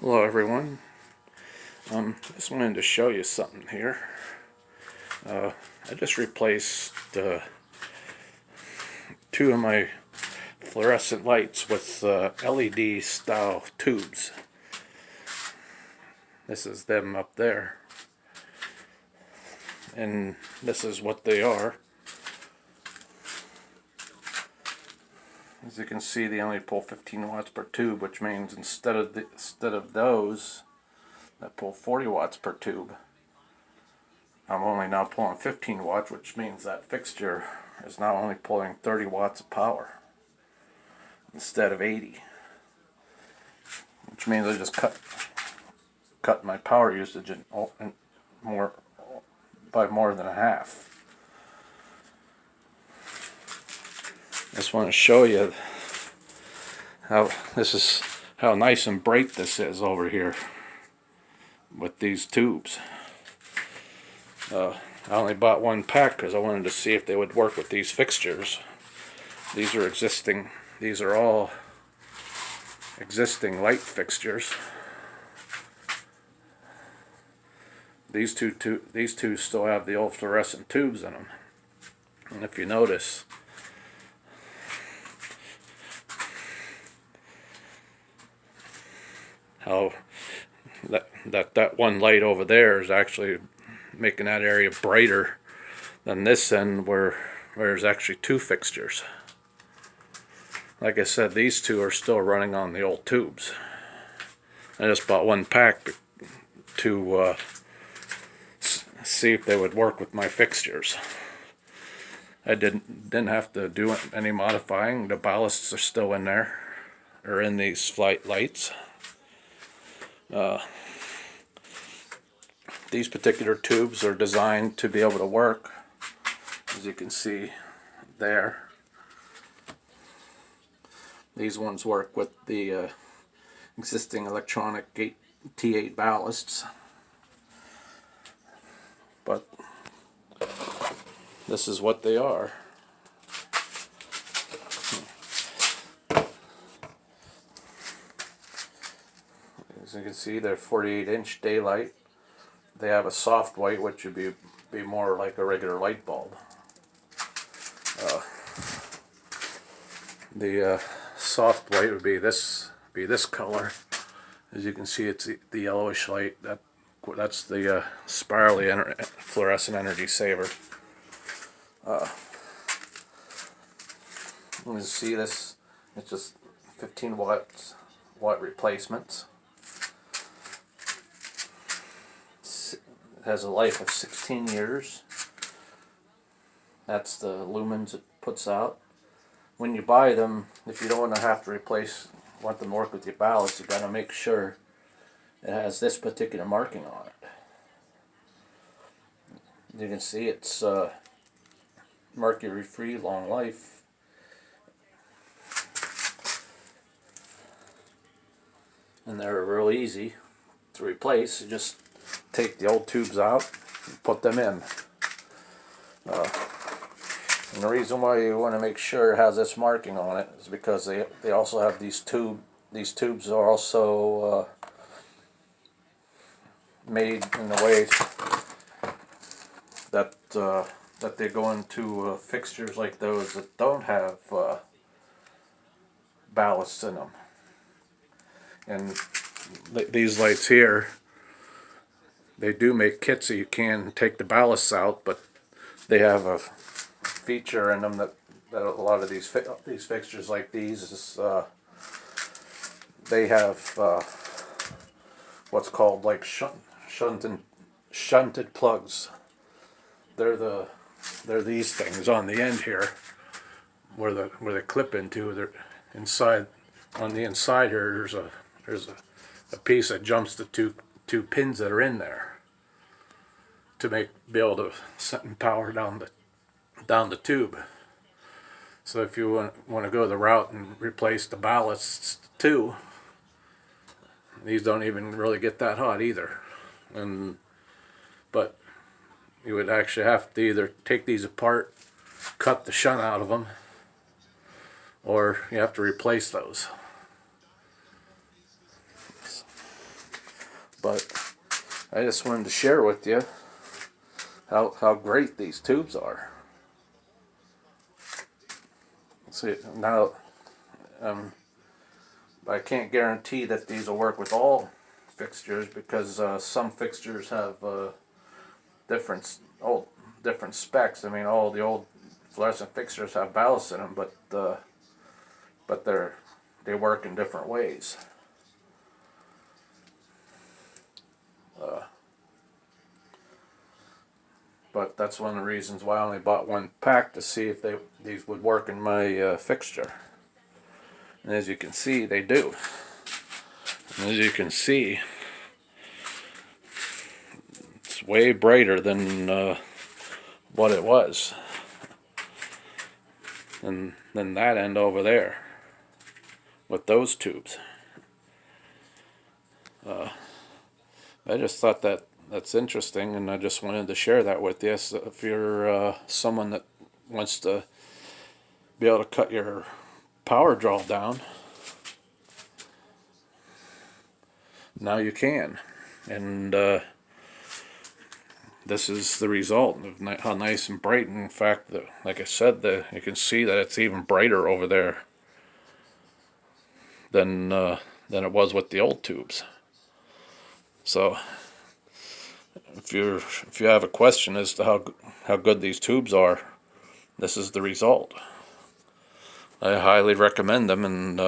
Hello everyone. Just wanted to show you something here. I just replaced two of my fluorescent lights with LED style tubes. This is them up there, and this is what they are. As you can see, they only pull 15 watts per tube, which means instead of those that pull 40 watts per tube, I'm only now pulling 15 watts, which means that fixture is now only pulling 30 watts of power instead of 80. Which means I just cut my power usage in more than a half. Just want to show you how nice and bright this is over here with these tubes. I only bought one pack because I wanted to see if they would work with these fixtures. These are all existing light fixtures. These two still have the old fluorescent tubes in them. And if you notice, how that one light over there is actually making that area brighter than this end where there's actually two fixtures. Like I said, these two are still running on the old tubes. I just bought one pack to see if they would work with my fixtures. I didn't have to do any modifying. The ballasts are still in there, or in these flight lights. These particular tubes are designed to be able to work, as you can see there. These ones work with the existing electronic T8 ballasts, but this is what they are. As you can see, they're 48-inch daylight. They have a soft white, which would be more like a regular light bulb. The soft white would be this color. As you can see, it's the yellowish light. That's the spirally fluorescent energy saver. You can see this. It's just 15 watt replacements. It has a life of 16 years. That's the lumens it puts out. When you buy them, if you don't want to have to want them to work with your ballast, you got to make sure it has this particular marking on it. You can see it's mercury-free, long life. And they're real easy to replace. You just take the old tubes out and put them in. And the reason why you want to make sure it has this marking on it is because they also have these tubes are also made in a way that they go into fixtures like those that don't have ballasts in them. And these lights here, they do make kits so you can take the ballasts out, but they have a feature in them that a lot of these fixtures like these is they have what's called like shunted plugs. They're these things on the end here where they clip into. They're inside. On the inside here, there's a piece that jumps the two pins that are in there to be able to send power down the tube. So if you want to go the route and replace the ballasts too, these don't even really get that hot either. But you would actually have to either take these apart, cut the shunt out of them, or you have to replace those. but I just wanted to share with you how great these tubes are. See, now I can't guarantee that these will work with all fixtures, because some fixtures have different specs. I mean, all the old fluorescent fixtures have ballast in them, but they work in different ways. But that's one of the reasons why I only bought one pack, to see if these would work in my fixture. And as you can see, they do. And as you can see, it's way brighter than what it was. And then that end over there with those tubes. I just thought that's interesting, and I just wanted to share that with you. So if you're someone that wants to be able to cut your power draw down, now you can. And this is the result of how nice and bright. And in fact, like I said, you can see that it's even brighter over there than it was with the old tubes. So if you have a question as to how good these tubes are, this is the result. I highly recommend them. And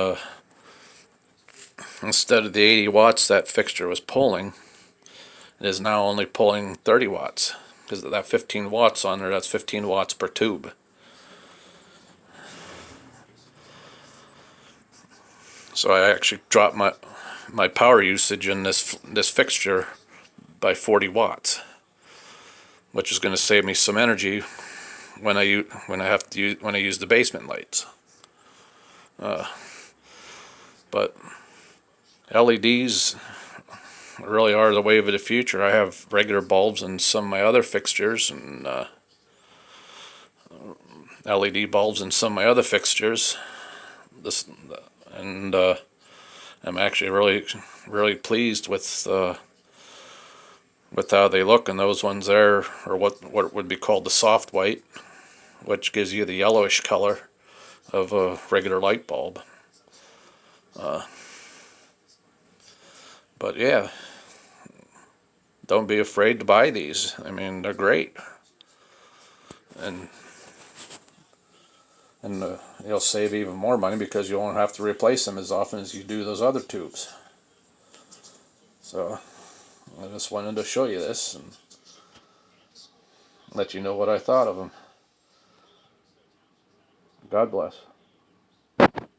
instead of the 80 watts that fixture was pulling, it is now only pulling 30 watts, because that 15 watts on there, that's 15 watts per tube. So I actually dropped my power usage in this fixture by 40 watts, which is going to save me some energy when I use the basement lights. But LEDs really are the wave of the future. I have regular bulbs in some of my other fixtures, and LED bulbs in some of my other fixtures. And I'm actually really pleased with how they look. And those ones there are what would be called the soft white, which gives you the yellowish color of a regular light bulb. But yeah, don't be afraid to buy these. I mean, they're great. And you'll save even more money, because you won't have to replace them as often as you do those other tubes. So I just wanted to show you this and let you know what I thought of them. God bless.